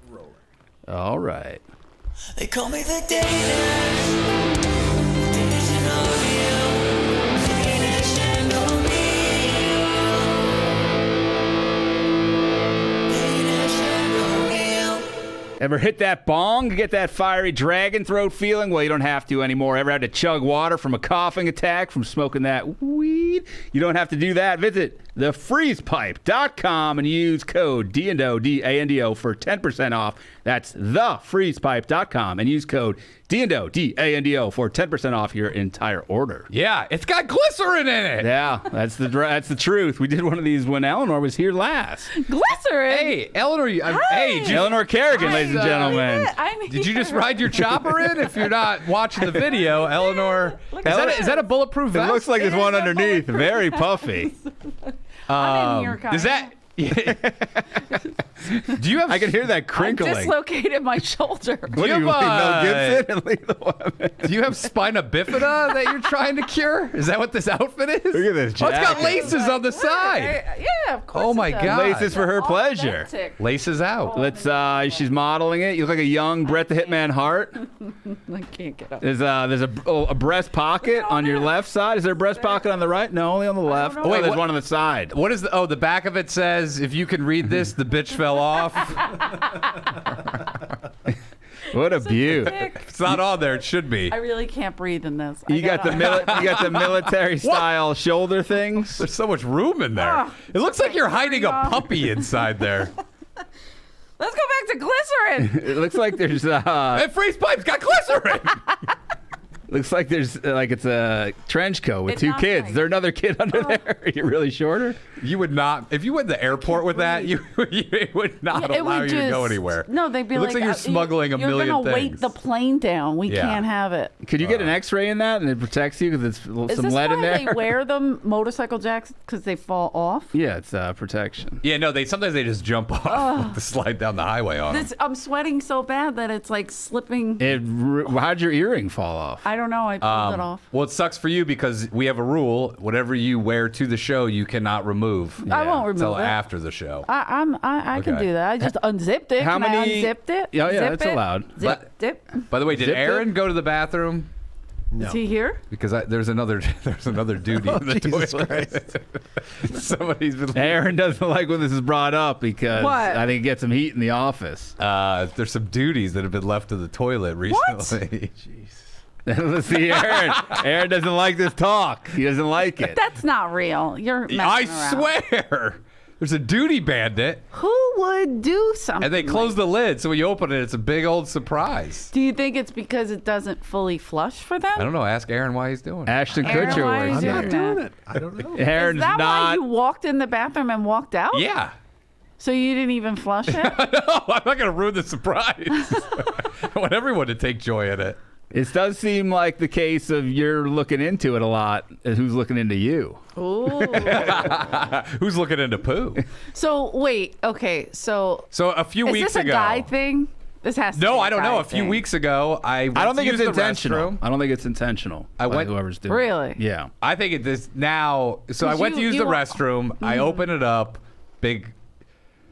roller. All right. They call me the Danish. Danish and O'Neill. Danish and O'Neill. Danish and O'Neill. Ever hit that bong to get that fiery dragon throat feeling? Well, you don't have to anymore. Ever had to chug water from a coughing attack from smoking that weed? You don't have to do that. Visit thefreezepipe.com and use code DANDO, D-A-N-D-O, for 10% off. That's thefreezepipe.com and use code DANDO, D-A-N-D-O, for 10% off your entire order. Yeah, it's got glycerin in it. Yeah, that's the truth. We did one of these when Eleanor was here last. Glycerin. Hey, Eleanor. Hey, Eleanor Kerrigan, ladies and gentlemen. did you just ride your chopper in? If you're not watching the video, Eleanor, is that a bulletproof vest? It looks like there's It one is a underneath. bulletproof Very puffy. I'm in here, Does that? Do you have? I can hear that I crinkling. dislocated my shoulder. What do you you have, Mel Gibson and Lethal Weapon? Do you have spina bifida that you're trying to cure? Is that what this outfit is? Look at this Oh, it's got jacket. laces on the side. Yeah, of course. Oh, my it does. God. Laces for her pleasure. Authentic. Laces out. Let's. She's modeling it. You look like a young Bret the Hitman Hart. I can't get up. There's a breast pocket on your left side. Is there a breast pocket on the right? No, only on the left. know. Oh, Wait, there's what- one on the side. What is the? Oh, the back of it says, "If you can read this, the bitch fell off." What a beaut. Dick. It's not on there. It should be. I really can't breathe in this. You got the military style shoulder things. There's so much room in there. Oh, It looks like you're hiding a off. puppy inside there. Let's go back to glycerin. It looks like there's That freeze pipe's got glycerin. looks like there's like it's a trench coat with It's two not kids. nice. Is there another kid under there? Are you really shorter? You would not, if you went to the airport with that, you would not Yeah, it allow would you to go just- anywhere. No, they'd be It looks like you're smuggling a million You're gonna weight things. the plane down. We Yeah. can't have it. Could you get an X-ray in that and it protects you because it's Is some this lead why in there? they wear them motorcycle jacks because they fall off? Yeah, it's protection. Yeah, no, sometimes they just jump off to slide down the highway on them. I'm sweating so bad that it's like slipping. How'd your earring fall off? I don't know. I pulled it off. Well, it sucks for you because we have a rule: whatever you wear to the show, you cannot remove. I won't remove until it. after the show. I can Okay. do that. I just unzipped it. How Can I many- unzipped it? Yeah, Zip it's it? allowed. Zip. By the way, did Zipped it? Aaron go to the bathroom? Is he here? Because there's another duty in the Jesus toilet. Somebody's been. Aaron doesn't like when this is brought up because What? I think it gets some heat in the office. There's some duties that have been left to the toilet recently. Let's see, Aaron. Aaron doesn't like this talk. He doesn't like it. That's not real. You're messing I around. swear, there's a duty bandit, Who would do something? and they close like the lid, so when you open it, it's a big old surprise. Do you think it's because it doesn't fully flush for them? I don't know. Ask Aaron why he's doing it. Ashton Aaron, Kutcher why works is I'm it- here. not Yeah. doing it. I don't know. Aaron's Is that why not. you walked in the bathroom and walked out? Yeah. So you didn't even flush it? No, I'm not going to ruin the surprise. I want everyone to take joy in it. It does seem like the case of you're looking into it a lot. Who's looking into you? Ooh. Who's looking into poo? So wait, okay. So So a few is weeks this a ago. guy thing? This has to be No, a I don't know. guy A few thing. weeks ago, I I don't think it's used the intentional. restroom. I don't think it's intentional. I by went- whoever's doing Really? it. Yeah. I think it this now. So I 'Cause went to you- use you the were- restroom. I opened it up.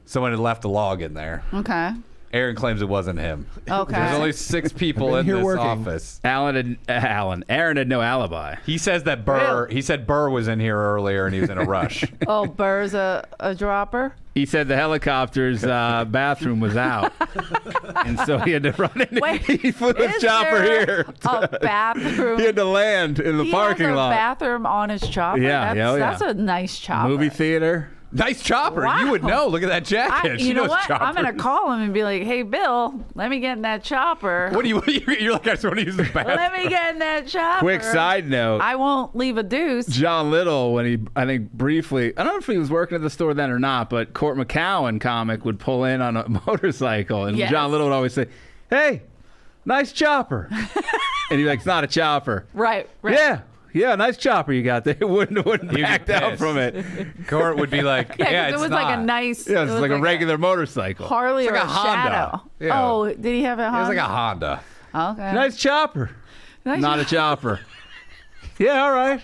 Someone had left a log in there. Okay. Aaron claims it wasn't him. Okay. There's only 6 people been in here this working. office. Aaron had no alibi. He says that Burr. Really? He said Burr was in here earlier and he was in a rush. Oh, Burr's a dropper? He said the helicopter's bathroom was out, and so he had to run in. Wait, He flew his is chopper there here. A bathroom? He had to land in the He parking has a lot. bathroom on his chopper? Yeah, That's yeah. a nice chopper. Movie theater. Nice chopper. Wow. You would know. Look at that jacket. She you know knows what? I'm going to choppers. call him and be like, hey, Bill, let me get in that chopper. What do you? You're like, I just want to use the bathroom. Let me get in that chopper. Quick side note. I won't leave a deuce. John Little, when he, I think briefly, I don't know if he was working at the store then or not, but Court McCowan comic would pull in on a motorcycle, and Yes. John Little would always say, "Hey, nice chopper," and he'd be like, "It's not a chopper." Right. Yeah, nice chopper you got there. Wouldn't He'd be back down pissed. from it. Court would be like, Yeah, 'cause yeah, it it's was not. like a nice. Yeah, it it's was like a regular motorcycle. Harley It's or like a a Honda. Shadow. Yeah. Oh, did he have a It Honda? was like a Honda. Okay. Nice chopper. Nice Not a chopper. Yeah, all right.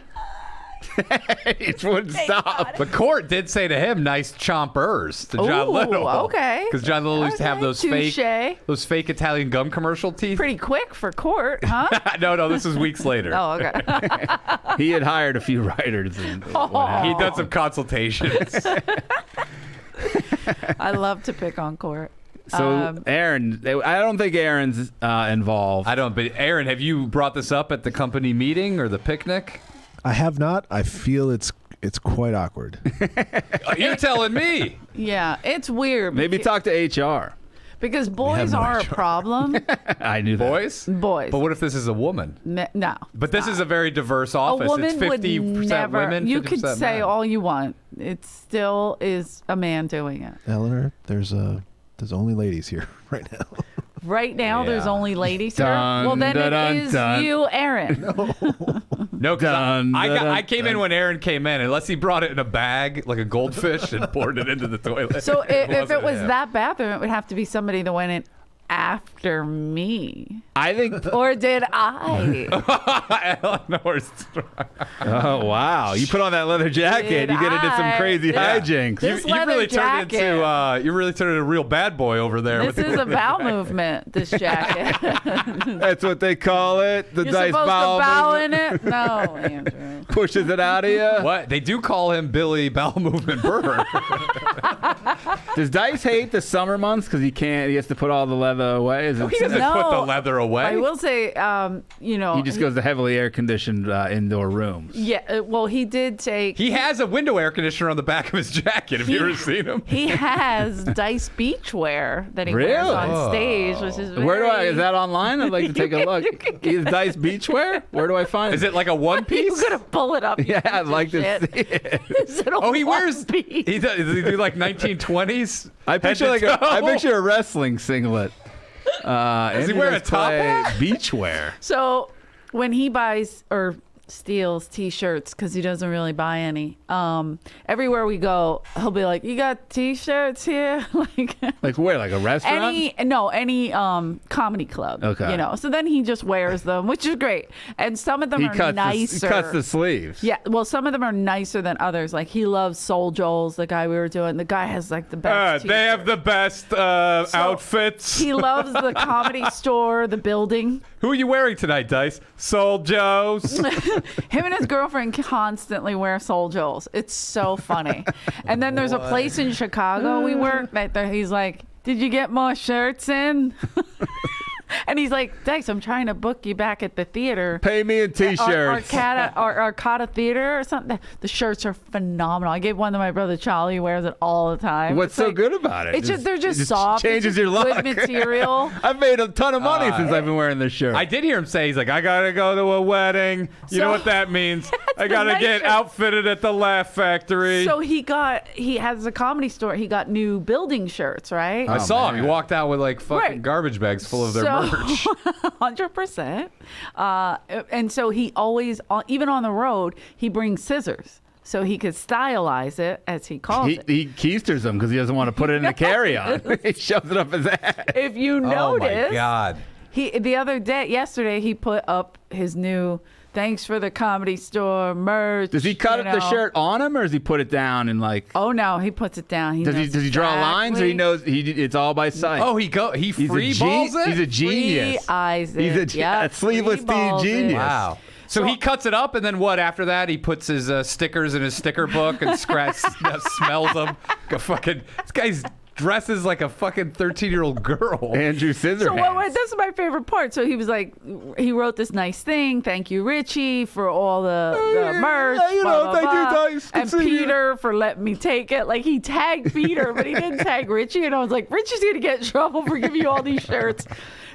It wouldn't stop. But Court did say to him, "Nice chompers" to John Ooh, Little. okay. Because John Little used to have Okay, those touche. fake Italian gum commercial teeth. Pretty quick for Court, huh? No, this is weeks later. Oh, okay. He had hired a few writers. And He whatnot. done some consultations. I love to pick on Court. So Aaron, I don't think Aaron's involved. I don't. But Aaron, have you brought this up at the company meeting or the picnic? I have not. I feel it's quite awkward. You're telling me. Yeah, it's weird. Maybe talk to HR. Because boys no are a HR. problem. I knew that. Boys? Boys. But what if this is a woman? No. But this is a very diverse A office. woman It's 50% would never. women, 50% You could say men. all you want. It still is a man doing it. Eleanor, there's only ladies here right now. Right now, there's Yeah. only ladies here. Dun, Well, then dun, dun, it is dun. you, Aaron. No, 'cause Dun, I dun, I came in dun. when Aaron came in, unless he brought it in a bag like a goldfish and poured it into the toilet. So if it wasn't was him. that bathroom, it would have to be somebody that went in after me. I think. Or did I? Eleanor's. Oh wow! You put on that leather jacket, Did you get into some I? crazy Yeah. hijinks. This You leather really turned jacket. into you really turned into a real bad boy over there. This with the is a leather bowel jacket. movement, this jacket. That's what they call it. The You're dice supposed bowel to bow movement. in it? No, Andrew. Pushes it out of you. What? They do call him Billy Bowel Movement Burr. Does Dice hate the summer months because he can't? He has to put all the leather away. Is it? He doesn't No. put the leather away. I will say, He just goes to heavily air conditioned indoor rooms. Yeah, well, he did take. He has a window air conditioner on the back of his jacket. Have you ever seen him? He has Dice beachwear that he wears Really? on stage, which is Where do I? very- Is that online? I'd like to take a look. Is Dice beachwear? Where do I find Is it like a one You piece? gotta pull it up. you Yeah, I'd piece like of to shit. see it. Is it a Oh, he wears. one piece? Does he do like 1920s? I picture Head to I toe? picture a wrestling singlet. Does he wear a top hat? Beachwear. So when he buys or steals T-shirts, because he doesn't really buy any, everywhere we go, he'll be like, "You got T-shirts here?" Like where? Like a restaurant? any comedy club. Okay. So then he just wears them, which is great. And some of them he are cuts nicer. he cuts the sleeves. Yeah, well, some of them are nicer than others. Like he loves Soul Joel's, the guy we were doing. The guy has like the best. They have the best outfits. He loves the Comedy Store, the building. Who are you wearing tonight, Dice? Soul Joe's. Him and his girlfriend constantly wear Soul Joel's. It's so funny. And then there's a place in Chicago we work that he's like, "Did you get more shirts in?" And he's like, "Dice, I'm trying to book you back at the theater. Pay me in t-shirts. Arcata Theater or something." The shirts are phenomenal. I gave one to my brother Charlie. He wears it all the time. What's It's so like- good about it? It's just they're just it soft. It's Changes just your look. Good material. I've made a ton of money since I've been wearing this shirt. I did hear him say, he's like, "I gotta go to a wedding. You know So- what that means? I the gotta nice get shirt. outfitted at the Laugh Factory." So he has a Comedy Store. He got new building shirts, right? I saw him. He walked out with like fucking Right. garbage bags full of their merch. 100%. And so he always, even on the road, he brings scissors so he could stylize it, as he calls it. He keisters them because he doesn't want to put it in the carry-on. He shoves it up his ass. If you Oh my notice, God. yesterday he put up his new "Thanks for the Comedy Store" merch. Does he cut the shirt on him or does he put it down and like? Oh no, he puts it down. Does he draw lines or he knows it's all by sight? Oh, he free balls it? He's a genius. Free eyes it. He's a sleeveless free balls it. genius. Wow. So he cuts it up, and then what? After that, he puts his stickers in his sticker book and smells them. This guy's dresses like a fucking 13-year-old girl. Andrew Scissorhands. So this is my favorite part. So he was like, he wrote this nice thing. "Thank you, Richie, for all the merch." blah, blah, thank you, blah. Dice. Good And seeing you. Peter for letting me take it. Like he tagged Peter, but he didn't tag Richie. And I was like, Richie's gonna get in trouble for giving you all these shirts.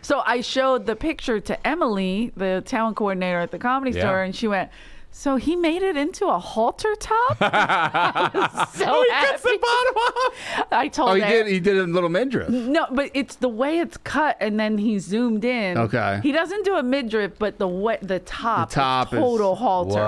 So I showed the picture to Emily, the talent coordinator at the Comedy Store, and she went, "So he made it into a halter top?" I was so He happy. cuts the bottom off. I told he her. did. He did a little midriff. No, but it's the way it's cut, and then he zoomed in. Okay. He doesn't do a midriff, but the top top is is- total halter.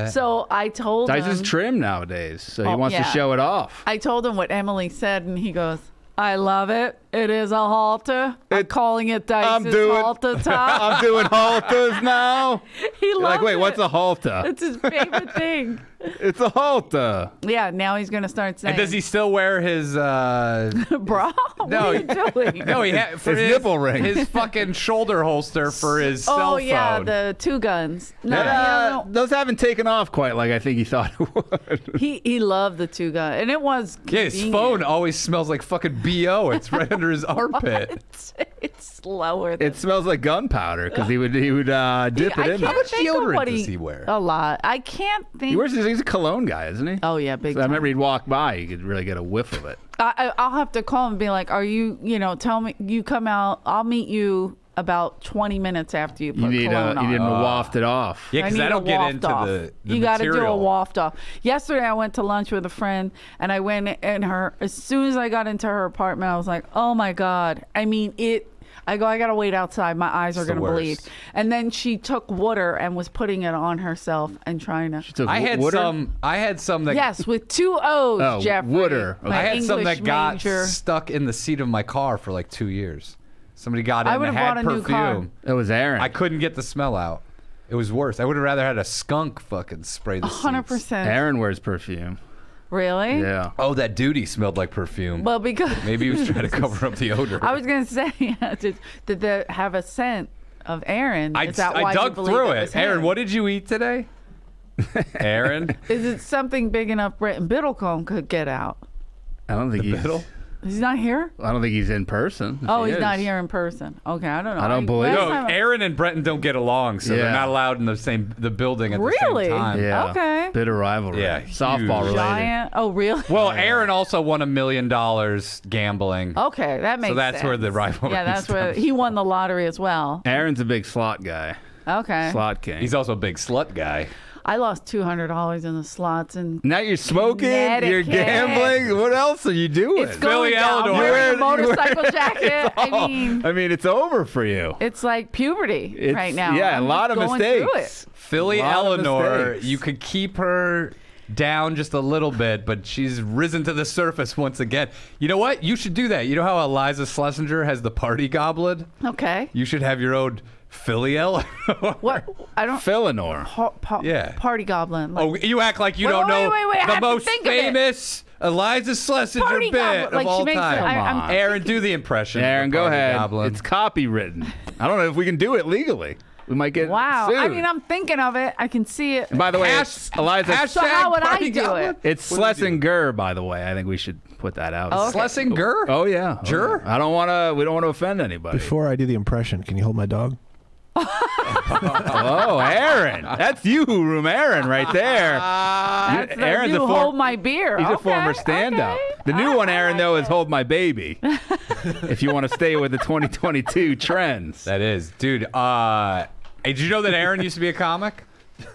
What? So I told Dice him. is trim nowadays, so he Oh, wants to yeah. show it off. I told him what Emily said, and he goes, "I love it. It is a halter. I'm calling it I'm Dice's doing- halter top. I'm doing halters now. He loves Like, wait, it. what's a halter? It's his favorite thing. It's a halter. Yeah, now he's gonna start saying. And does he still wear his? Bro, what No, are you doing? No, he had for His nipple ring. his fucking shoulder holster for his cell Oh phone. yeah, the two guns. No, Those haven't taken off quite like I think he thought it would. he loved the two gun, and it was. Yeah, his convenient. phone always smells like fucking BO. It's right under his armpit. It's slower. Than It smells like gunpowder because he would dip it I in there. can't much think of deodorant what does he wear? A lot. I can't think. He's a cologne guy, isn't he? Oh yeah, big So I time. remember he'd walk by, you could really get a whiff of it. I'll have to call him and be like, "Are you? Tell me you come out. I'll meet you about 20 minutes after you put You need cologne on." him to waft it off. Yeah, because need I a don't get waft into off. the You got to do a material. waft off. Yesterday, I went to lunch with a friend, and I went in her. As soon as I got into her apartment, I was like, "Oh my god!" I mean, it. I gotta wait outside. My eyes are the gonna bleed. worst. And then she took water and was putting it on herself and trying to. So I had Wooder? some that Yes, with two O's, Oh, Jeffrey. Wooder. Okay. My I had some English that got major. stuck in the seat of my car for like 2 years. Somebody got I in would've and had bought a new car. perfume. It was Aaron. I couldn't get the smell out. It was worse. I would have rather had a skunk fucking spray the seats. 100%. Aaron wears perfume. Really? Yeah. Oh, that duty smelled like perfume. Well, because Maybe he was trying to cover up the odor. I was gonna say, did they have a scent of Aaron? I Is that why you dug believe through it it. was Aaron, him? what did you eat today? Aaron? Is it something big enough Britton Biddlecombe could get out? I don't think he's. Biddle? He's not here? I don't think he's in person. if Oh, he he's is. not here in person. Okay, I don't know. I don't believe- last No, time- Aaron and Brenton don't get along, so they're Yeah. not allowed in the building at the Really? same time. Yeah. Okay. Bitter rivalry. Yeah, Softball huge. related. Giant. Oh, really? Well, Aaron also won $1 million gambling. Okay, that makes sense. that's where the rivalry Yeah, that's where stems he won the lottery as well. Aaron's a big slot guy. Okay. Slot king. He's also a big slut guy. I lost $200 in the slots and Now you're smoking. You're Connecticut. gambling. What else are you doing? it's going Philly, down. Eleanor. I'm wearing a You're wearing- motorcycle jacket. I mean, it's over for you. It's like puberty It's- right now. Yeah, I'm a lot of just going through mistakes. Philly Lot of Eleanor, mistakes. you could keep her down just a little bit, but she's risen to the surface once again. You know what? You should do that. You know how Eliza Schlesinger has the party goblet? it. Okay. You should have your own Philly Eleanor. What? I don't. Eleanor. Yeah. Party goblin. Like, Oh, you act like you Wait, don't wait, know wait, wait, I the have to most think of it. famous Eliza Schlesinger Party bit goblin. of Like, she all makes it- time. I'm Aaron, do the impression. of Aaron, the go party ahead. goblin. It's copywritten. I don't know if we can do it legally. We might get wow. sued. I mean, I'm thinking of it. I can see it. And by the way, Hash- it's Eliza. hashtag So how would I party do goblin? it? It's Schlesinger, by the way. I think we should put that out. Oh, okay. Schlesinger? Oh yeah. Sure. I don't want to. We don't want to offend anybody. Before I do the impression, can you hold my dog? Oh, Aaron. That's you, room Aaron, right there. That's the Aaron's new a hold my beer. He's a Okay, former stand-up. okay. The new one, I Aaron, like though, is it. "Hold My Baby." If you want to stay with the 2022 trends. That is, dude. Hey, did you know that Aaron used to be a comic?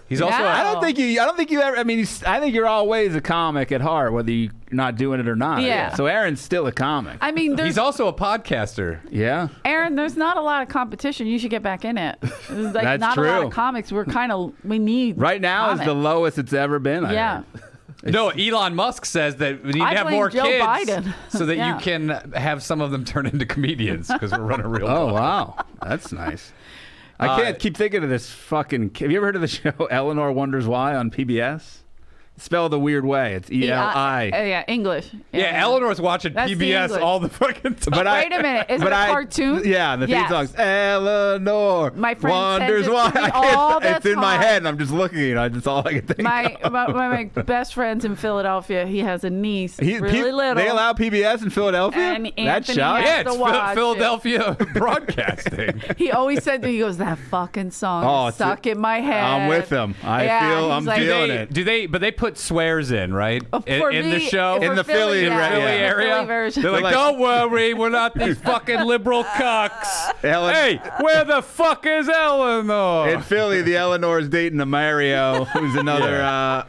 He's also. Yeah. I don't think you ever. I mean, I think you're always a comic at heart, whether you're not doing it or not. Yeah. So Aaron's still a comic. I mean, He's also a podcaster. Yeah. Aaron, there's not a lot of competition. You should get back in it. There's like That's not a lot true. of comics. we need Right now is the comics. lowest it's ever been. I Yeah. heard. No, Elon Musk says that we need to I have blame more Joe kids Biden. so that Yeah. you can have some of them turn into comedians because we're running real. Oh quick. wow, that's nice. I can't keep thinking of this fucking. Have you ever heard of the show Eleanor Wonders Why on PBS? Spelled a weird way. It's E-L-I. Yeah, English. Yeah, Eleanor's watching That's the PBS English. all the fucking time. But Wait a minute, is it a cartoon? Yeah, the theme Yes. song's Eleanor My friend Wonders sends it Why. to me I can't, all the it's in my time. head, and I'm just looking. That's all I can think. My best friend's in Philadelphia. He has a niece, He- really little. They allow PBS in Philadelphia. And That's Anthony shocking. yeah, has it's to watch it. Philadelphia Broadcasting. He always said to me, he goes, that fucking song Oh, is stuck in my head. I'm with him. I'm he's like, feeling it. But they put swears in, right? For in the me, show? for In the Philly yeah, area. the Philly area. Philly version. They're like, like- don't worry, we're not these fucking liberal cucks. Hey, where the fuck is Eleanor? In Philly, the Eleanor's dating a Mario, who's another.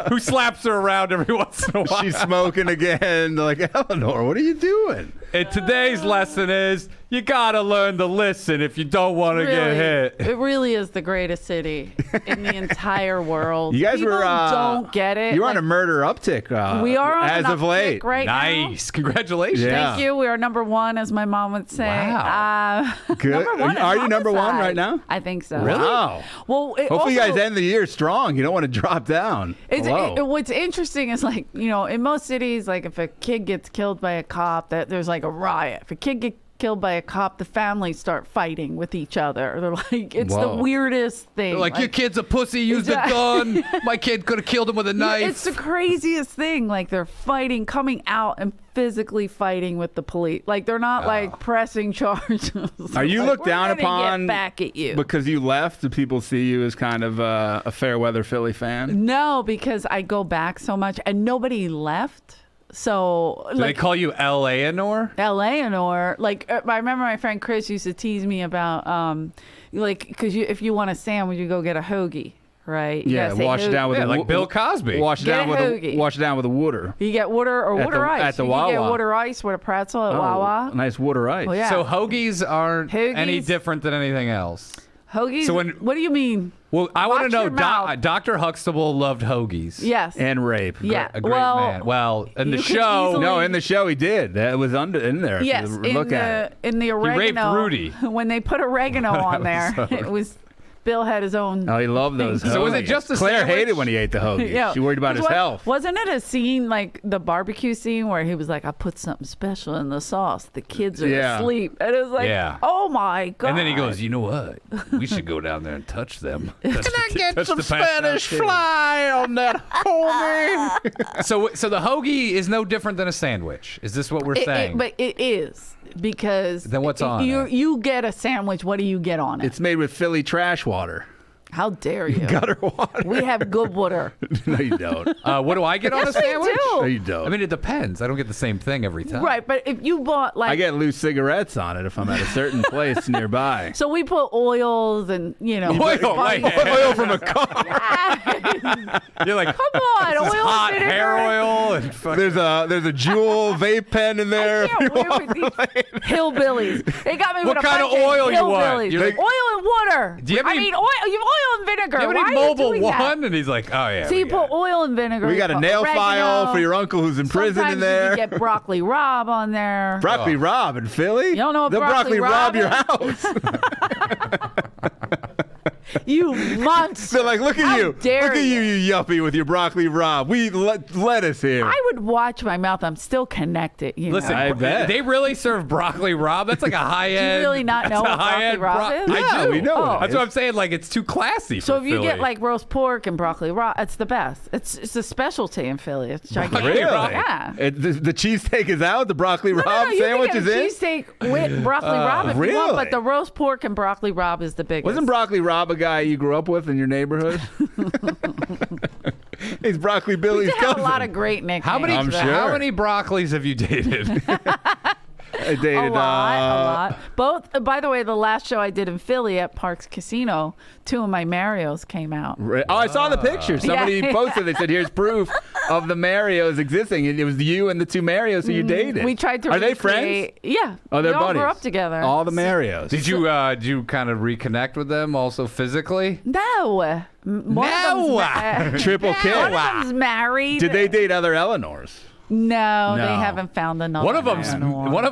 Who slaps her around every once in a while? She's smoking again. They're like, Eleanor, what are you doing? And today's lesson is you gotta learn to listen if you don't want to get hit. It really is the greatest city in the entire world. You guys People were. don't get it. You were on Like, a murder uptick. we are on as an of late. uptick right now. Nice, congratulations. Yeah. Thank you. We are number one, as my mom would say. Wow. Good. Number one Are in you number one homicide. right now? I think so. Wow. Well, it Hopefully, you also, guys end the year strong. You don't want to drop down. What's interesting is, like, in most cities, like, if a kid gets killed by a cop, that there's like a riot. If a kid gets killed by a cop, the families start fighting with each other. They're like, it's the Whoa. weirdest thing. They're like, your kid's a pussy, used a gun. My kid could have killed him with a knife. It's the craziest thing. Like, they're fighting, coming out and physically fighting with the police. Like, they're not like pressing charges. Are you Like, looked "We're down gonna upon get back at you?" because you left? Do people see you as kind of a fair weather Philly fan? No, because I go back so much and nobody left. So, Do they call you Eleanor? Eleanor, like, I remember my friend Chris used to tease me about, like, because if you want a sandwich, you go get a hoagie, right? You Yeah, gotta say wash it down with Yeah, a like Bill Cosby. Wash it Get down a with hoagie. wash it down with a water. You get water or At water the- ice. at the You can get Wawa. water ice with a pretzel at Oh, Wawa. nice water ice. Well, yeah. So hoagies aren't any Hoagies- different than anything else. Hoagies. So when- what do you mean? Well, I want to Watch know, your mouth. Dr. Huxtable loved hoagies. Yes. And rape. Yeah. A great well, man. Well, in the you could show, easily- No, in the show he did. That was in there. if you Yes, look at it. in the oregano. raped Rudy. When they put oregano on there, it was Bill had his own. Oh, he loved those. So was it hoagies. just a Claire sandwich? hated when he ate the hoagies. She worried about his health. Wasn't it a scene like the barbecue scene where he was like, "I put something special in the sauce. The kids are Yeah. asleep," and it was like, Yeah. "Oh my god!" and then he goes, you know what? We should go down there and touch them. Can I Get some Spanish fly on that homie. So the hoagie is no different than a sandwich. Is this what we're saying? But it is because Then what's on it? You get a sandwich. What do you get on it? It's made with Philly trash water. How dare you? Gutter water. We have good water. No, you don't. What do I get on a Yes, we sandwich? do. No, you don't. I mean, it depends. I don't get the same thing every time. Right, but if you bought like I get loose cigarettes on it if I'm at a certain place nearby. so we put oils and Oil, spice- like- Oil from a car. You're like, Come on, this is oil hot and vinegar. hair oil and fucking. There's a Juul vape pen in there. I can't win with these hillbillies. They got me What with a kind of bunch oil you want? hillbillies. You're like- Oil and water. Do you have I any- mean, oil. You have oil and vinegar. Do you have Why any are you Mobile doing that? One? And he's like, oh, yeah. So we you got put oil and vinegar. We you got a put nail oregano. file for your uncle who's in prison Sometimes in there. You can get broccoli Rob on there. Broccoli Rob in Philly? You don't know what They'll broccoli rob Rob your is? house. You monster. They're like, look at How you. dare Look at you. you yuppie with your broccoli Rob. We lettuce here. I would watch my mouth. I'm still connected. You Listen, know? I bet. they really serve broccoli Rob. That's like a high end. really not know that's a what broccoli high-end Rob is? Yeah, I do. we know what it That's is. what I'm saying. Like, it's too classy. So for if you get Philly. like roast pork and broccoli raw, it's the best. It's a specialty in Philly. It's gigantic. Really? Yeah. The cheesesteak is out. The broccoli No, Rob you sandwich can is get a in. cheesesteak with broccoli raw if you want, really? but the roast pork and broccoli raw is the biggest. Wasn't broccoli Rob a guy you grew up with in your neighborhood? He's broccoli we Billy's did have cousin. a lot of great nicknames. how many? I'm sure. How many broccolis have you dated? I dated, A lot. Both. By the way, the last show I did in Philly at Parks Casino, 2 of my Marios came out. Oh, I saw the picture. Somebody Yeah. posted. They said, "Here's proof of the Marios existing." And it was you and the 2 Marios who you dated. We tried to. Are they friends? recreate- Yeah. Oh, they're we all buddies. grew up together. All the Marios. Did you kind of reconnect with them also physically? No. One No. of them's Triple kill. One of them's married. Did they date other Eleanors? No, they No. haven't found another. One of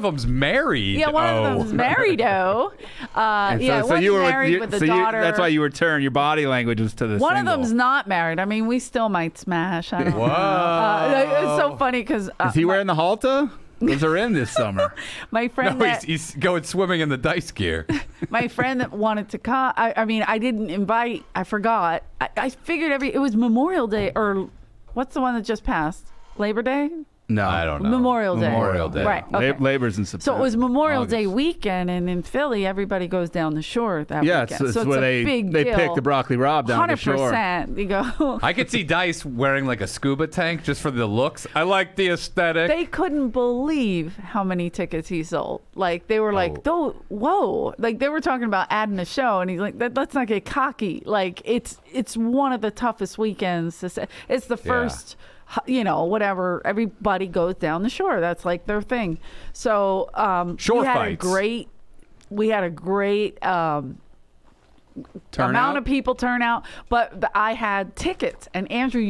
them's married. Yeah, one of them's married. Oh, And yeah, so one's you were married with the daughter. that's why you were turned. Your body language was to the One single. of them's not married. I mean, we still might smash. I don't Whoa. know. It's so funny because Is he wearing the halter? Those are in this summer. my friend No, that, he's going swimming in the dice gear. my friend that wanted to come. I mean, I didn't invite. I forgot. I figured it was Memorial Day or what's the one that just passed? Labor Day. No. I don't know. Memorial Day. Memorial Day. Right. Okay. Labor's in September. So it was Memorial August. Day weekend, and in Philly, everybody goes down the shore that Yeah, weekend. it's So it's where a big they deal. pick the broccoli Rob down the shore. 100%. You go. I could see Dice wearing like a scuba tank just for the looks. I like the aesthetic. They couldn't believe how many tickets he sold. Like they were like, "Oh, whoa!" Like they were talking about adding a show, and he's like, "Let's not get cocky." Like it's one of the toughest weekends to say. It's the first. Whatever. Everybody goes down the shore. That's like their thing. So Shore we had fights. we had a great amount of people turn out, but I had tickets, and Andrew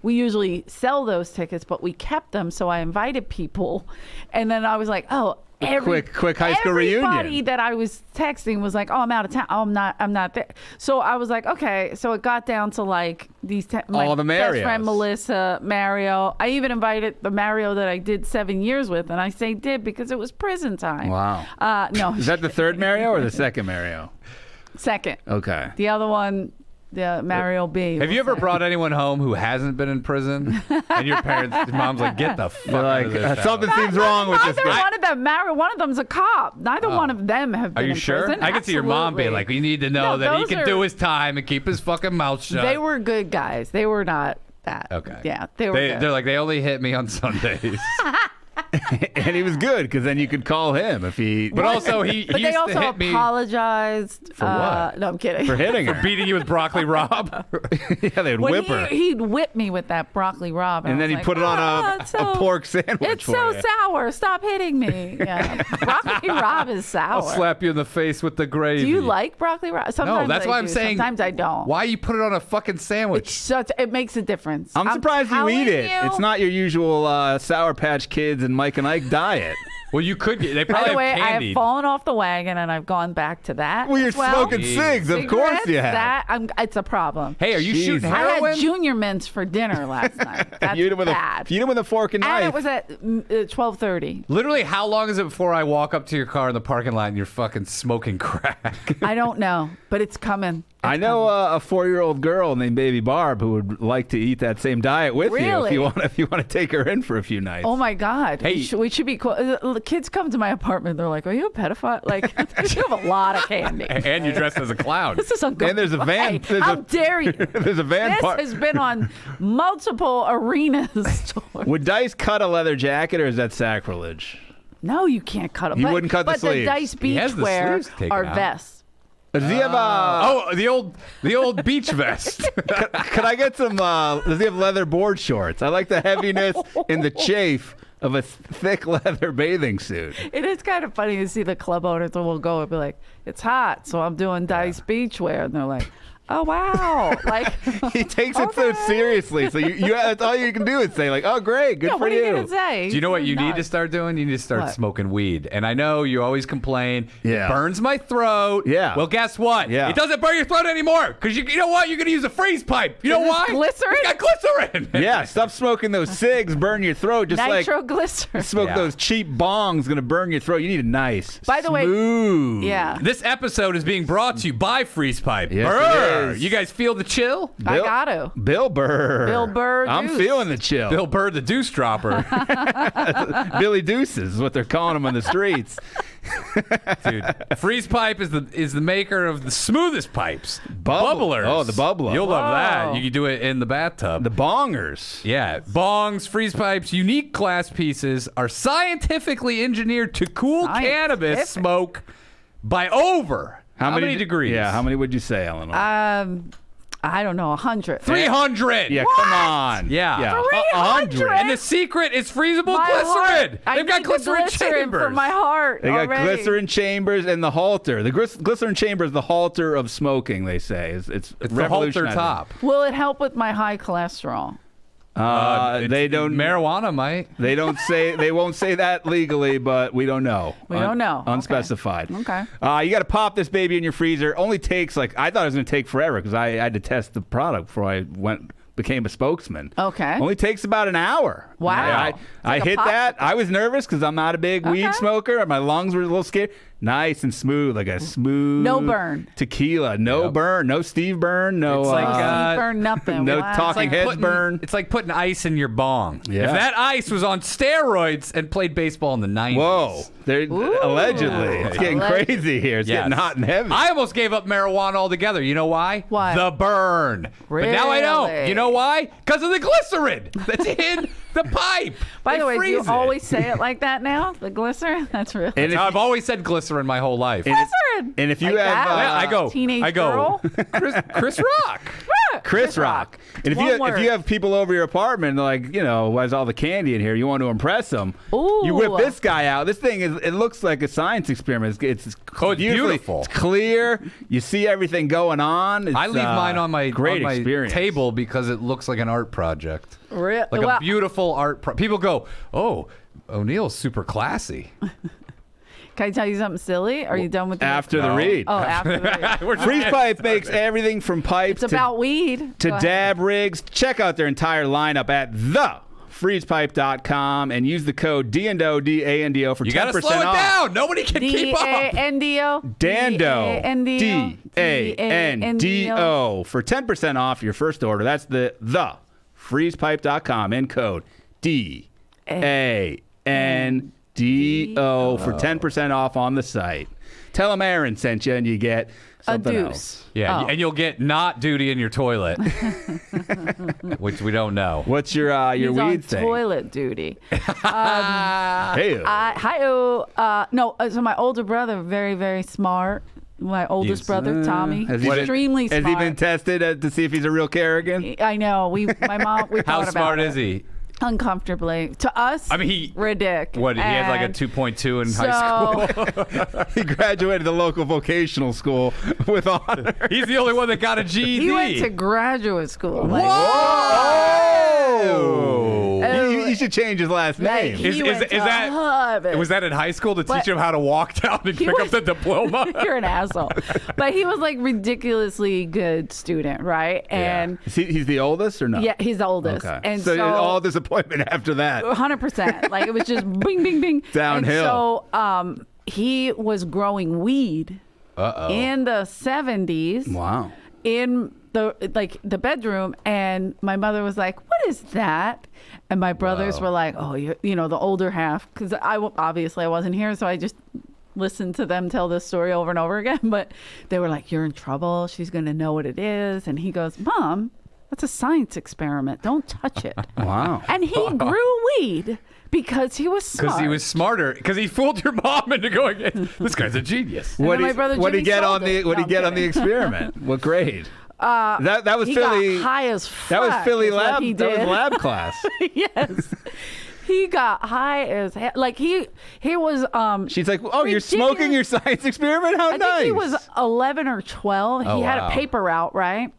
we usually sell those tickets, but we kept them, so I invited people, and then I was like, oh. Quick high school everybody reunion. that I was texting was like, "Oh, I'm out of town. Oh, I'm not there." So I was like, "Okay." So it got down to like these my All the best Marios. friend Melissa, Mario. I even invited the Mario that I did 7 years with, and I say did because it was prison time. Wow. No, Is that the third Mario or the second Mario? second? Okay. The other one, the Mario B. Have you ever brought anyone home who hasn't been in prison? And your mom's like, get the fuck You're out like, of this something house." seems wrong with this Neither guy. one of them. One of them's a cop. Neither one of them have been Are you in sure? prison. I can see your mom being Absolutely. like, we need to know No, that he those can are- do his time and keep his fucking mouth shut. They were good guys. They were not that. Okay. Yeah, they were good. They're like, they only hit me on Sundays. And he was good because then you could call him if he. But also, he But used they also to hit me apologized. For what? No, I'm kidding. for hitting for her. beating you with broccoli Rob. Yeah, they'd When whip her. he'd whip me with that broccoli Rob. And then he'd put it on it's a pork sandwich It's for so you. sour. Stop hitting me. Yeah. Broccoli Rob is sour. I'll slap you in the face with the gravy. Do you like broccoli Rob? Sometimes No, that's I why I'm do. saying. Sometimes I don't. Why you put it on a fucking sandwich? It makes a difference. I'm surprised you telling eat it. you. It's not your usual Sour Patch Kids and Mike and Ike diet. Well, you could get. They By probably the way, have I have candied. fallen off the wagon and I've gone back to that. Well, you're as well. smoking cigs. Of course Cigarettes, you have. It's a problem. Hey, are you Jesus. shooting I heroin? had Junior Mints for dinner last night. That's You hit him with bad. you hit him with a fork and knife. And it was at 12:30. Literally, how long is it before I walk up to your car in the parking lot and you're fucking smoking crack? I don't know, but it's coming. I know a 4-year-old girl named Baby Barb who would like to eat that same diet with you Really? if you want to take her in for a few nights. Oh my God! Hey. We should be cool. Kids come to my apartment. They're like, "Are you a pedophile?" Like, you have a lot of candy. And you're dressed as a clown. This is a good. And there's a van- Hey, there's how a- dare you? There's a van This part. has been on multiple arenas. Would Dice cut a leather jacket or is that sacrilege? No, you can't cut them. He wouldn't cut the but sleeves. the Dice He has the beachwear sleeves taken are out. vests. Does he have a? Oh, the old beach vest. Could I get some? Does he have leather board shorts? I like the heaviness and the chafe of a thick leather bathing suit. It is kind of funny to see the club owners that will go and be like, "It's hot, so I'm doing Dice beachwear," and they're like, "Oh wow!" Like He takes it so Okay. seriously. So you that's all you can do is say like, "Oh, great, good yeah, for what are you you." gonna say? Do you know what you need to Nuts. start doing? You need to start What? smoking weed. And I know you always complain. Yeah. It burns my throat. Yeah. Well, guess what? Yeah. It doesn't burn your throat anymore. Because you know what? You're going to use a freeze pipe. You know Is this why? glycerin? It's got glycerin. Yeah, stop smoking those cigs, burn your throat. Just like Nitroglycerin. smoke Yeah. those cheap bongs, gonna burn your throat. You need a nice, By the way- smooth. Yeah, This episode is being brought to you by Freeze Pipe. Yes, Brr. it is. You guys feel the chill? I got to. Bill Burr. Bill Burr I'm Deuce. feeling the chill. Bill Burr, the deuce dropper. Billy Deuces is what they're calling him on the streets. Dude, Freeze Pipe is the maker of the smoothest pipes. Bubblers. Oh, the bubbler. You'll love that. Whoa. You can do it in the bathtub. The bongers. Yeah, bongs, freeze pipes, unique glass pieces are scientifically engineered to cool cannabis Scientific. smoke by over how many degrees? Yeah, how many would you say, Eleanor? I don't know, 100. 300. yeah, come on. Yeah. yeah. 300? And the secret is freezable My glycerin. heart. I They've got need the glycerin, chambers for my heart. They got already. glycerin chambers and the halter. The glycerin chamber is the halter of smoking. They say it's It's the halter revolutionizing. top. Will it help with my high cholesterol? They don't. Marijuana might. They don't say. They won't say that legally, but we don't know. We don't know. Okay. Unspecified. Okay. You got to pop this baby in your freezer. Only takes I thought it was going to take forever because I had to test the product before I became a spokesman. Okay. Only takes about an hour. Wow. I It's like a hit that. popsicle. I was nervous because I'm not a big weed Okay. smoker. My lungs were a little scared. Nice and smooth, like a smooth. No burn. Tequila. No burn. No Steve Burn. No. It's like, Steve Burn, nothing. no Wow. talking heads putting, burn. It's like putting ice in your bong. Yeah. If that ice was on steroids and played baseball in the 90s. Whoa. Allegedly. It's getting Allegedly. crazy here. It's Yes. getting hot and heavy. I almost gave up marijuana altogether. You know why? Why? The burn. But now I don't. Really? You know why? Because of the glycerin that's in the pipe. By They the way, do you freeze it. always say it like that now? The glycerin? That's really. And if- I've always said glycerin my whole life. Glycerin! and if you Like have, that? I go. Teenage I go. girl? Chris Rock. Chris Rock. And if One you word. have people over your apartment, like, who has all the candy in here, you want to impress them. Ooh. You whip this guy out. This thing it looks like a science experiment. It's It's beautifully- beautiful. It's clear. You see everything going on. It's, I leave mine on my great on my experience. table because it looks like an art project. Like Like a beautiful art. People go, "Oh, O'Neill's super classy." Can I tell you something silly? Are you done with the After the No. read. Oh, after the read. We're Freeze just- Pipe makes everything from pipes It's about weed. to Go ahead. dab rigs. Check out their entire lineup at thefreezepipe.com and use the code DANDO, DANDO for 10% You gotta slow it off. down. Nobody can keep up. D-A-N-D-O. Dando. D-A-N-D-O. D-A-N-D-O for 10% off your first order. That's the freezepipe.com and code D-A-N-D-O for 10% off on the site. Tell them Aaron sent you and you get something deuce. else. Yeah, Oh. and you'll get not duty in your toilet, which we don't know. What's your He's on weed thing? toilet duty. Hey. So my older brother, very, very smart. My oldest He's- brother, Tommy, Has he been- extremely smart. Has he been tested to see if he's a real Kerrigan? I know. My mom. We How thought smart about is it. he? Uncomfortably. To us, I mean, he ridiculous. What? He had like a And 2.2 in high school. He graduated the local vocational school with honor. He's the only one that got a GED. He went to graduate school. Like, Oh! Oh. He should change his last like, name. he Is went to that- Harvard. Was that in high school to teach But- him how to walk down and He pick up was- the diploma? You're an asshole. But he was like ridiculously good student, right? And He's the oldest or no? yeah, he's the oldest. Okay. And so all disappointment after that. 100%. Like it was just bing, bing, bing. Downhill. And so he was growing weed in the 70s Wow. in the bedroom, and my mother was like, "What is that?" And my brothers were like, "Oh, the older half," because obviously I wasn't here, so I just listened to them tell this story over and over again. But they were like, "You're in trouble. She's gonna know what it is." And he goes, "Mom, that's a science experiment. Don't touch it." Wow. And he grew weed because he was smart. Because he was smarter. Because he fooled your mom into going, "This guy's a genius." What then my brother what Jimmy he get sold on it. the what No, he get I'm on the kidding. experiment? What grade? That was He Philly. got high as fuck. That was Philly is what lab. he That was did. lab class. Yes. He got high as hell. Like he was She's like, "Oh, you're ridiculous. smoking your science experiment? How I nice!" think he was 11 or 12. Oh, he had wow. a paper route, right?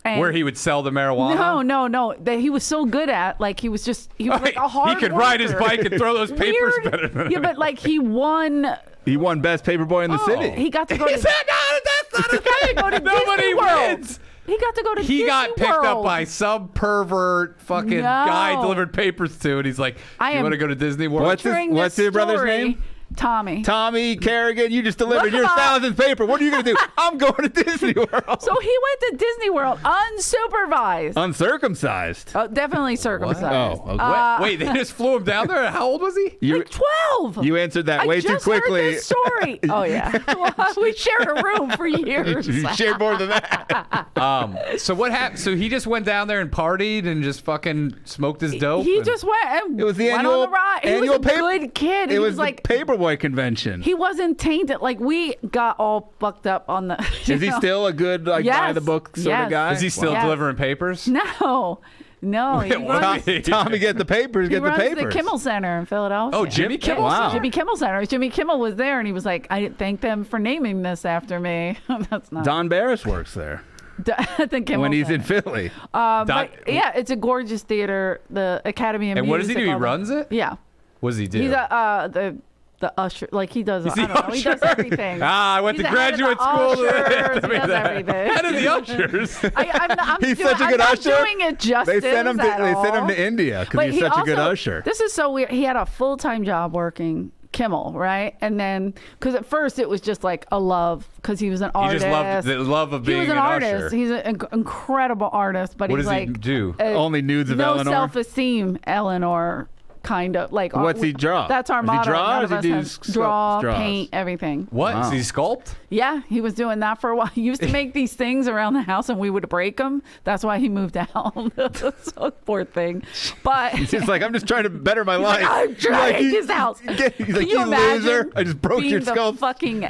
And Where he would sell the marijuana? No. That he was so good at. Like he was like a hard He could ride his worker. bike and throw those papers Weird. better than Yeah, but like he won. He won best paperboy in the city. He got to go to. He said, "No, that's not a He got to go to thing. Nobody Disney World. wins." He got to go to He Disney got picked up World. by some pervert fucking guy No. delivered papers to, and he's like, I "You am want to go to Disney World?" During What's this your brother's story, name? Tommy. Tommy Kerrigan, you just delivered Look your him up. 1,000th paper. What are you going to do? I'm going to Disney World. So he went to Disney World unsupervised. Uncircumcised. Definitely circumcised. Oh, okay. Wait, they just flew him down there? How old was he? You, Like 12. you answered that I way too just quickly. Heard this story. Oh yeah, Well, we shared a room for years. You shared more than that. So what happened? So he just went down there and partied and just fucking smoked his dope? He and- just went and It was the went annual on the ride. He was a good kid. It He was was the like paperboy convention. he wasn't tainted. Like we got all fucked up on the. Is he still a good by Yes. the book sort Yes. of guy? Is he still Yes. delivering papers? No. He What? runs, Tommy, get the papers. he Get the runs the papers. Kimmel Center in Philadelphia. Oh, Jimmy Kimmel Wow. Center? Jimmy Kimmel Center. Jimmy Kimmel was there, and he was like, "I thank them for naming this after me." That's not. Don Barris works there I think Kimmel when he's Center. in Philly. But yeah, it's a gorgeous theater. The Academy of And Music. what does he do? He all that. runs it? Yeah, What does he do? he's the usher. Like he does. He's I the don't know. He does usher? everything. I went He's to the head of the graduate school. ushers. He does everything. Head of the ushers. I'm He's doing, such a good I'm usher. not doing it justice. They sent him to at all. India because But he's he such a good also- usher. This is so weird. He had a full-time job working Kimmel, right? And then, because at first it was just like a love, because he was an He artist. just loved the love of being He was an artist. usher. He's an incredible artist, but What he's does he like do? Only nudes of no Eleanor? self-esteem, Eleanor. Kind of like What's he draw? That's our Does he motto. draw, None or of does us he do has draw, draws? paint, everything. What? Wow. Does he sculpt? Yeah, he was doing that for a while. He used to make these things around the house, and we would break them. That's why he moved out. So poor thing. But He's like, I'm just trying to better my life. I'm trying He's this house. He's like, Can you imagine loser. I just broke being your the skull. fucking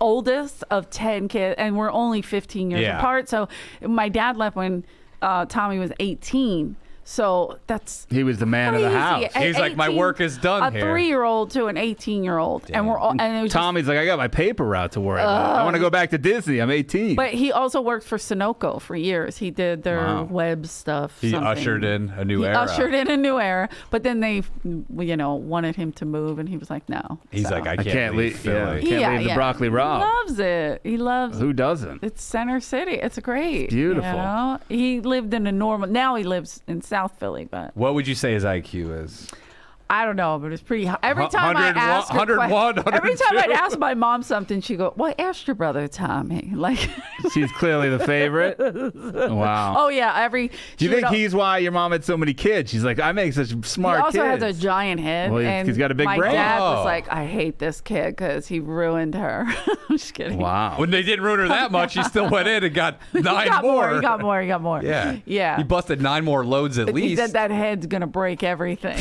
oldest of 10 kids, and we're only 15 years Yeah. apart. So my dad left when Tommy was 18. So that's He was the man of the crazy. house. At He's like, my 18, work is done a here. 3-year-old to an 18-year-old, and we're all. And it was just- Tommy's like, I got my paper route to worry about. I want to go back to Disney. I'm 18. but he also worked for Sunoco for years. He did their Wow. web stuff. He something. ushered in a new He era. ushered in a new era. But then they, wanted him to move, and he was like, no. He's So- like, I I can't, can't leave leave. Yeah, Philly. can't leave the broccoli raw. He loves it. He loves Who doesn't? It's Center City. It's great. Beautiful. You know? He lived in a normal. Now he lives in South Philly, but What would you say his IQ is? I don't know. But it's pretty high. Every time I 101, ask, her 101, every time I'd 102. ask my mom something, she go, "Well, ask your brother Tommy." Like, She's clearly the favorite. Wow. oh yeah, Do you think he's why your mom had so many kids? She's like, I make such smart He also kids. has a giant head. Well, and he's got a big my brain. dad Oh. was like, I hate this kid because he ruined her. I'm just kidding. Wow. When they didn't ruin her that much, he still went in and got 9 He got more. He got more. He got more. Yeah. Yeah. He busted 9 more loads at He least. said that head's gonna break everything.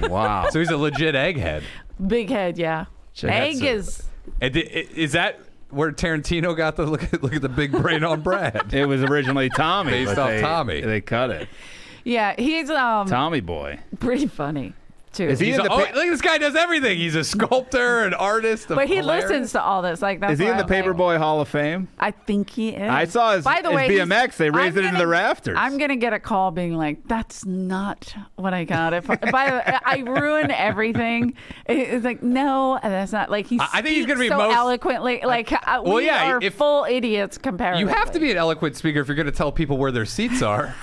Wow. So he's a legit egghead. Big head, yeah. Egg is. And is that where Tarantino got the look at the big brain on Brad? It was originally Tommy. Based but off they- Tommy. They cut it. Yeah, he's Tommy boy. pretty funny too. Is he He's in a, the oh, pa- look, this guy does everything. He's a sculptor, an artist. But he hilarious. listens to all this. Like that's. Is he in why the I'm like, Paperboy Hall of Fame? I think he is. I saw his, By the his way, BMX. They raised I'm it into gonna- the rafters. I'm gonna get a call being like, "That's not what I got." If by the way, I ruin everything. It's like, no, that's not. Like he. I think he's gonna be so most- eloquently. Like we yeah, are if- full idiots comparatively. You have to be an eloquent speaker if you're going to tell people where their seats are.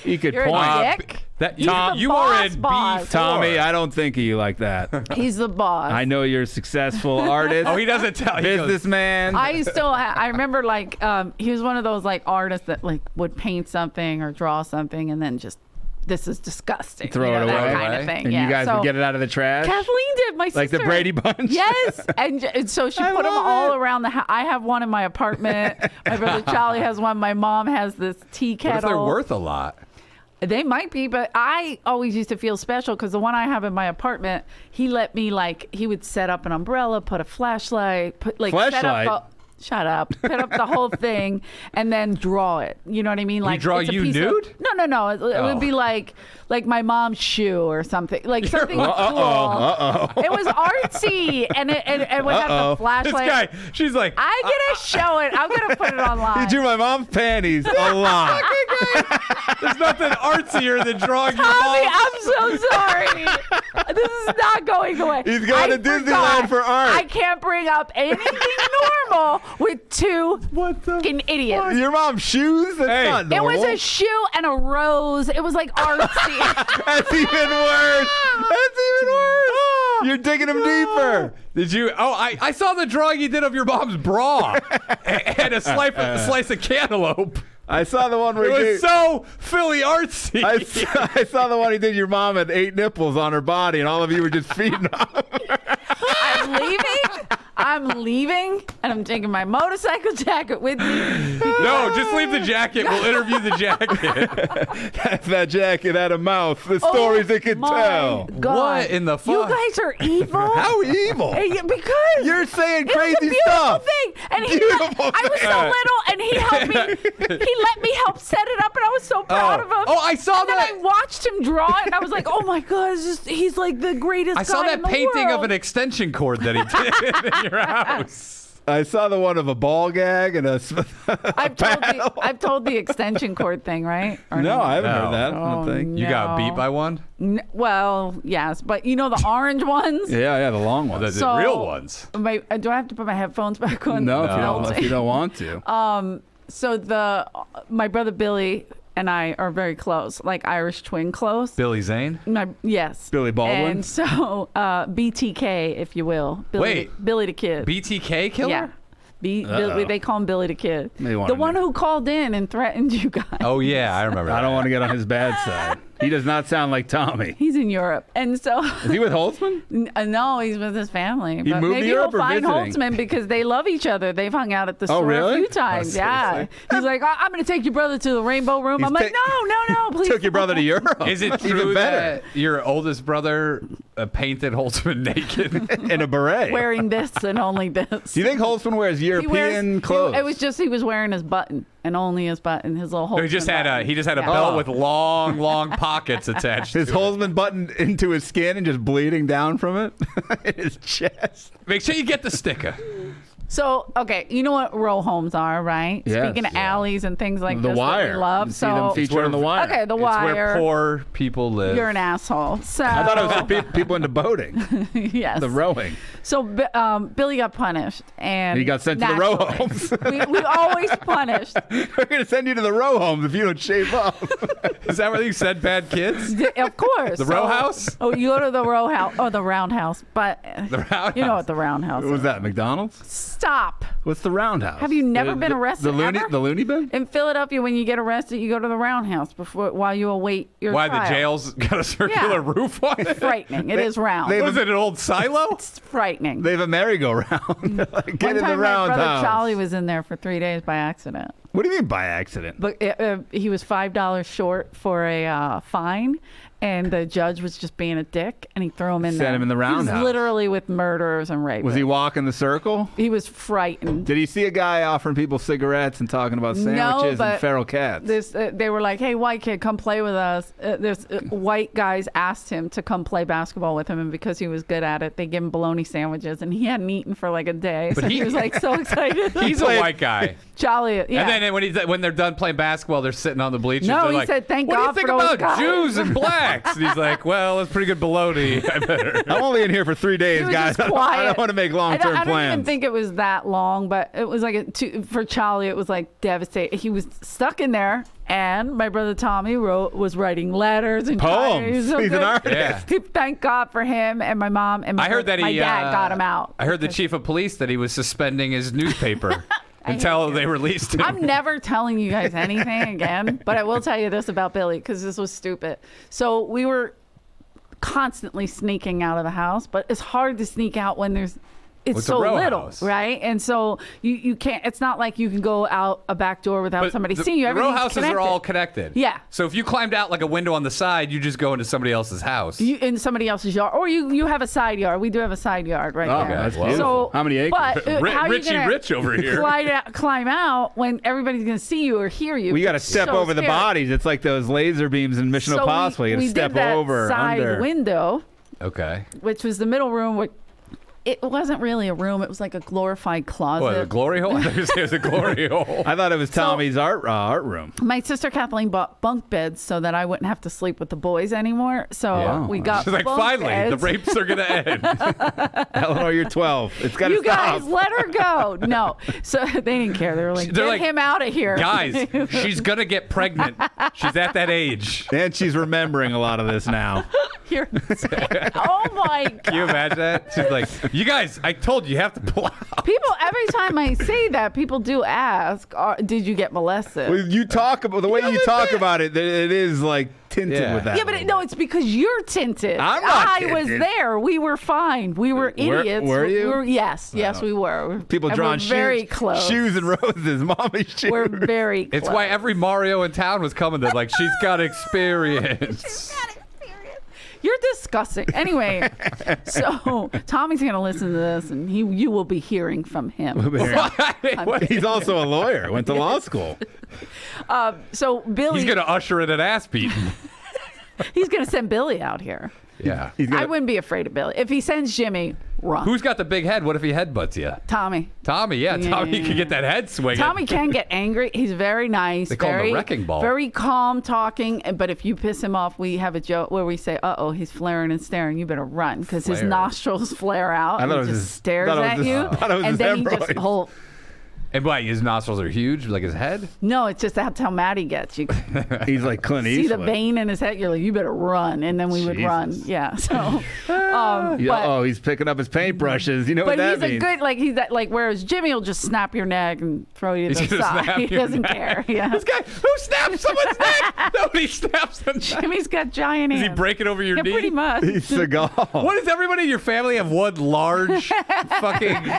He could You're point. a dick. That He's Tom, the you are boss, in boss. B4. Tommy, I don't think of you like that. He's the boss. I know you're a successful artist. Oh, he doesn't tell. He goes, businessman. I still I remember like he was one of those like artists that like would paint something or draw something and then just this is disgusting. Throw you know, it that away. kind of thing. and yeah. you guys so, would get it out of the trash. Kathleen did, my sister. Like the Brady Bunch? Yes. And so she I put them love all it. around the house. I have one in my apartment. My brother Charlie has one. My mom has this tea what kettle. if they're worth a lot? They might be, but I always used to feel special because the one I have in my apartment, he let me he would set up an umbrella, put a flashlight, set Flashlight? up shut up, put up the whole thing, and then draw it. You know what I mean? Like draw it's a you piece of- nude? No. It would be like my mom's shoe or something, like something cool. It was artsy, and it would have the Uh-oh. This flashlight. guy, she's like, I'm gonna show it. I'm gonna put it online. He drew my mom's panties a lot. there's nothing artsier than drawing your Tommy, mom. I'm so sorry. This is not going away. He's going to Disneyland for art. I can't bring up anything normal with two What the? fucking idiots. Your mom's shoes? That's Hey. not It normal. was a shoe and a rose. It was like artsy. That's even worse. That's even worse. You're digging him deeper. Did you? Oh, I saw the drawing you did of your mom's bra and a slice of cantaloupe. I saw the one where It he was did, so Philly artsy. I saw the one he did. Your mom had 8 nipples on her body, and all of you were just feeding off. I'm leaving, and I'm taking my motorcycle jacket with me. No, just leave the jacket. We'll interview the jacket. If that jacket had a mouth, the stories it could Oh my tell. God. What in the You fuck? guys are evil. How evil? Hey, because You're saying it was a crazy beautiful stuff. thing, and Beautiful I was so thing. little, and he helped me. He let me help set it up, and I was so proud of him. Oh, I saw and that. Then I watched him draw it, and I was like, "Oh my God, he's like the greatest." I saw guy in that the painting world. of an extension cord that he did in your house. I saw the one of a ball gag and a. I've told the extension cord thing, right? Or No, I haven't No. heard that. I don't Oh, think. You got No. beat by one? Well, yes, but you know the orange ones. Yeah, the long one. The So- real ones. Do I have to put my headphones back on? No, if No. you don't want to. So my brother Billy and I are very close, like Irish twin close. Billy Zane? Yes. Billy Baldwin? And so BTK, if you will. Billy the Kid. BTK killer? Yeah. They call him Billy the Kid. They want The to one know. who called in and threatened you guys. Oh, yeah, I remember that. I don't want to get on his bad side. He does not sound like Tommy. He's in Europe. And so... Is he with Holtzman? No, he's with his family. He But moved to maybe Europe he'll or find visiting? Holtzman because they love each other. They've hung out at the store really? a few times. Yeah. He's like, I'm going to take your brother to the Rainbow Room. He's I'm like, no, please. Took your brother to Europe. Is it Even true better. that your oldest brother painted Holtzman naked? In a beret. Wearing this and only this. Do you think Holtzman wears He European clothes? It was just he was wearing his button and only his button, his little Holtzman he just had button. a Yeah. belt with long pockets attached. His to it. Holtzman buttoned into his skin and just bleeding down from it in his chest. Make sure you get the sticker. So, okay, you know what row homes are, right? Yes. Speaking of alleys and things like The this Wire. that we love. You see them So, featured on The Wire. okay, The It's where Wire. poor people live. You're an asshole. So, I thought it was for people into boating, yes. the rowing. So Billy got punished, and He got sent to the row naturally. homes. we always punished. We're going to send you to the row homes if you don't shave up. Is that where you said bad kids? Of course. The row house? Oh, you go to the row house or the roundhouse, but The roundhouse. you know what the roundhouse What was is. that, McDonald's? Stop. What's the roundhouse? Have you never been arrested ever? The loony bin? In Philadelphia, when you get arrested, you go to the roundhouse while you await your Why trial. the jail's got a circular Yeah. roof on it? Frightening. It is round. they- What is it, an old silo? It's frightening. They have a merry-go-round. Like, One get in time the my brother roundhouse. Charlie was in there for 3 days by accident. What do you mean by accident? But he was $5 short for a fine, and the judge was just being a dick, and he threw him in there. Sent him in the He roundhouse. was literally with murderers and rapists. Was he walking the circle? He was frightened. Did he see a guy offering people cigarettes and talking about No, sandwiches but and feral cats? They were like, "Hey, white kid, come play with us." White guys asked him to come play basketball with him, and because he was good at it, they gave him bologna sandwiches, and he hadn't eaten for like a day. But So he was like so excited. He's a white guy. Charlie, yeah. And then when they're done playing basketball, they're sitting on the bleachers. No, they're he like, said, "Thank what God do you think for those about guys." Jews and blacks?" And he's like, "Well, it's pretty good bologna. I better." I'm only in here for 3 days, He was guys. just I quiet. don't want to make I long-term don't plans. even think it was that long, but it was like for Charlie, it was like devastating. He was stuck in there, and my brother Tommy was writing letters and Poems. He was so He's an good. artist. Yeah. Thank God for him and my mom and I heard that my he. dad got him out. I heard the chief of police that he was suspending his newspaper until they released him. I'm never telling you guys anything again, but I will tell you this about Billy because this was stupid. So we were constantly sneaking out of the house, but it's hard to sneak out when it's It's a so row little, house. right? And so you can't. It's not like you can go out a back door without But somebody the, seeing you. The row Everything's houses connected. are all connected. Yeah. So if you climbed out like a window on the side, you just go into somebody else's house. You, in somebody else's yard, or you have a side yard. We do have a side yard right Oh, there. that's Wow. beautiful. So How many acres? But how are you Richie gonna Rich over here. climb out when everybody's going to see you or hear you? We got to It's step so over the scary. bodies. It's like those laser beams in Mission So Impossible. You got we to step did that over, side under. window, Okay. which was the middle room. Which it wasn't really a room; it was like a glorified closet. What, a glory hole? I thought you said it was a glory hole. I thought it was Tommy's art room. My sister Kathleen bought bunk beds so that I wouldn't have to sleep with the boys anymore. So Yeah. we got She's like, bunk finally, the beds. rapes are going to end. Eleanor, you're 12. It's got to You stop. guys, let her go. No, so they didn't care. They were like, They're get like, him out of here, Guys, she's going to get pregnant. She's at that age. And she's remembering a lot of this now. You're- oh my god! Can you imagine that? She's like, you guys, I told you have to pull out. People, every time I say that, people do ask, "Did you get molested?" Well, you talk about the way you talk about it. It is like tinted Yeah. with that. Yeah, but no, it's because you're tinted. I'm not I was tinted. there. We were fine. We were idiots. were you? We were, yes, we were. People And drawing we're very shoes, close. shoes and roses, mommy's shoes. We're very close. It's why every Mario in town was coming there. Like, she's got experience. You're disgusting. Anyway, so Tommy's going to listen to this, and you will be hearing from him. What? He's also a lawyer. Went to law school. So Billy, He's going to usher in an ass beating. he's going to send Billy out here. Yeah. He's gonna, I wouldn't be afraid of Billy. If he sends Jimmy, run. Who's got the big head? What if he headbutts you? Tommy? Tommy, yeah. Tommy Yeah. can get that head swinging. Tommy can get angry. He's very nice. They call him the very, wrecking ball. Very calm talking. But if you piss him off, we have a joke where we say, "Uh-oh, he's flaring and staring. You better run," because his Flare. nostrils flare out. I thought and it was he just his- stares thought it was at his- you, I thought it was and his then he hemorrhoids. just And why, his nostrils are huge, like his head? No, it's just that's how mad he gets. You He's like Clint see Eastwood. the vein in his head. You're like, you better run, and then we would run. Jesus. Yeah. So, Yeah, but, oh, he's picking up his paintbrushes. You know but what that he's means? a good like whereas Jimmy will just snap your neck and throw you to He's the gonna side. snap He your doesn't neck. care. Yeah. This guy, who snaps someone's neck? Nobody snaps the neck. Jimmy's got giant Is hands. he breaking over your Yeah, knee? pretty much. He's Seagal. What does everybody in your family have one large fucking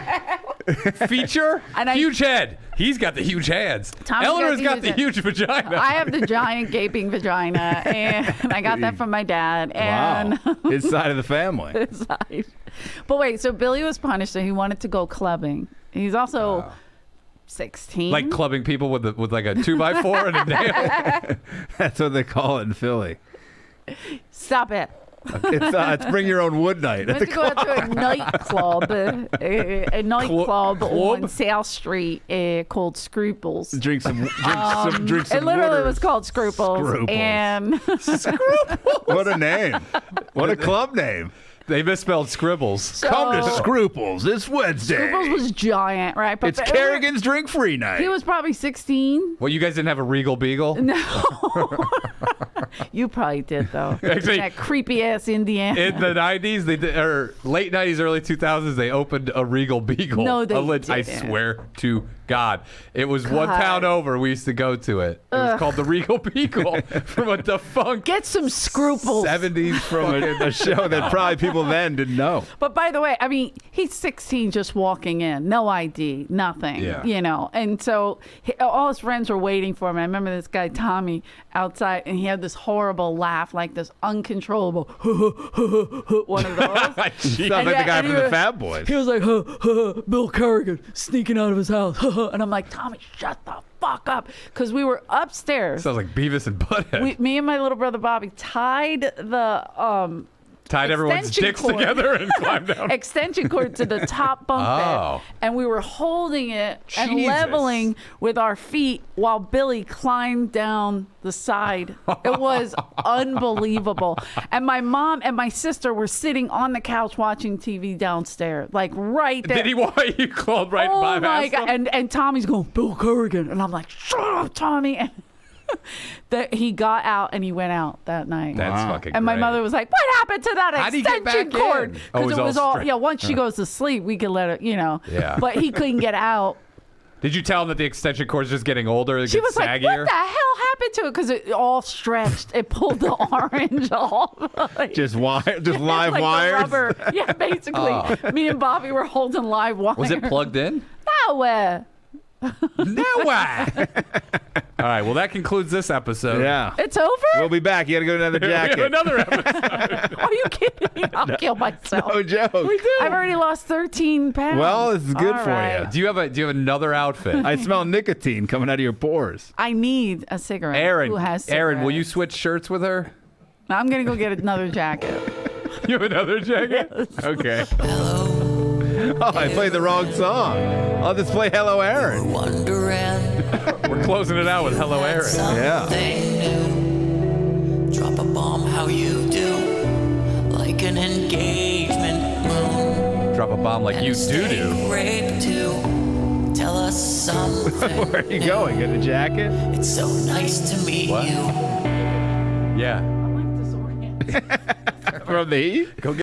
feature? And huge head. He's got the huge hands. Tommy's Eleanor's got the the huge vagina. I have the giant gaping vagina, and I got that from my dad. And Wow. His side of the family. side. But wait, so Billy was punished, and he wanted to go clubbing. He's also 16. Like clubbing people with like a 2x4 and a nail. That's what they call it in Philly. Stop it. It's bring your own wood night. I went to go out to a nightclub, a nightclub Club? on South Street called Scruples. Drink some It literally water. was called Scruples. Scruples. And What a name. What a club name. They misspelled scribbles. so, Come to Scruples this Wednesday. Scruples was giant, right? But It's Kerrigan's drink free night. He was probably 16. Well, you guys didn't have a Regal Beagle? You probably did, though. Actually, that creepy ass Indiana. in the 90s, they did, or late 90s, early 2000s, they opened a Regal Beagle. No, they I didn't. swear to God. It was one God. town over. We used to go to it. It was called the Regal Beagle from a defunct Get some scruples. 70s from a show that probably people then didn't know. But by the way, I mean, he's 16 just walking in. No ID, nothing, Yeah. you know. And so all his friends were waiting for him. I remember this guy, Tommy, outside, and he had this horrible laugh, like this uncontrollable one of those. Sounds And like the yeah, guy and from he the was- Fat Boys. He was like, Bill Kerrigan sneaking out of his house. And I'm like, Tommy, shut the fuck up. Because we were upstairs. Sounds like Beavis and Butthead. Me and my little brother Bobby tied the Tied everyone's extension dicks cord. together and climbed down. extension cord to the top bunk Oh. bed, and we were holding it and Jesus. leveling with our feet while Billy climbed down the side. It was unbelievable. And my mom and my sister were sitting on the couch watching TV downstairs, like right there. Did he want you called right by Oh my God! And Tommy's going, Bill Kerrigan, and I'm like, shut up, Tommy. And that he got out and he went out that night. That's Wow. fucking And my great. mother was like, "What happened to that How'd he get extension back cord?" in? Oh, it Because was it was all all straight. yeah. Once she goes to sleep, we can let her, you know. Yeah. But he couldn't get out. Did you tell him that the extension cord's just getting older? It She gets was like, saggier? "What the hell happened to it?" Because it all stretched. It pulled the orange off. Like, Just live like the wires. rubber. Yeah, basically. Me and Bobby were holding live wires. Was it plugged in? No. No way. All right. Well, that concludes this episode. Yeah. It's over? We'll be back. You got to go to another We have jacket. another episode. Are you kidding me? I'll kill myself. No joke. I've already lost 13 pounds. Well, this is good All for right. you. Do you have another outfit? I smell nicotine coming out of your pores. I need a cigarette. Aaron, Who has Aaron, will you cigarettes? switch shirts with her? I'm going to go get another jacket. You have another jacket? Okay. Oh, I played the wrong song. I'll just play Hello Aaron. Wondering. We're closing it out with Hello Aaron. Yeah. Something new. Drop a bomb how you do. Like an engagement moon. Drop a bomb like you do. Rape too. Tell us something. Where are you going? Get a jacket? It's so nice to meet What? you. Yeah. I'm like disoriented. From the heat? Go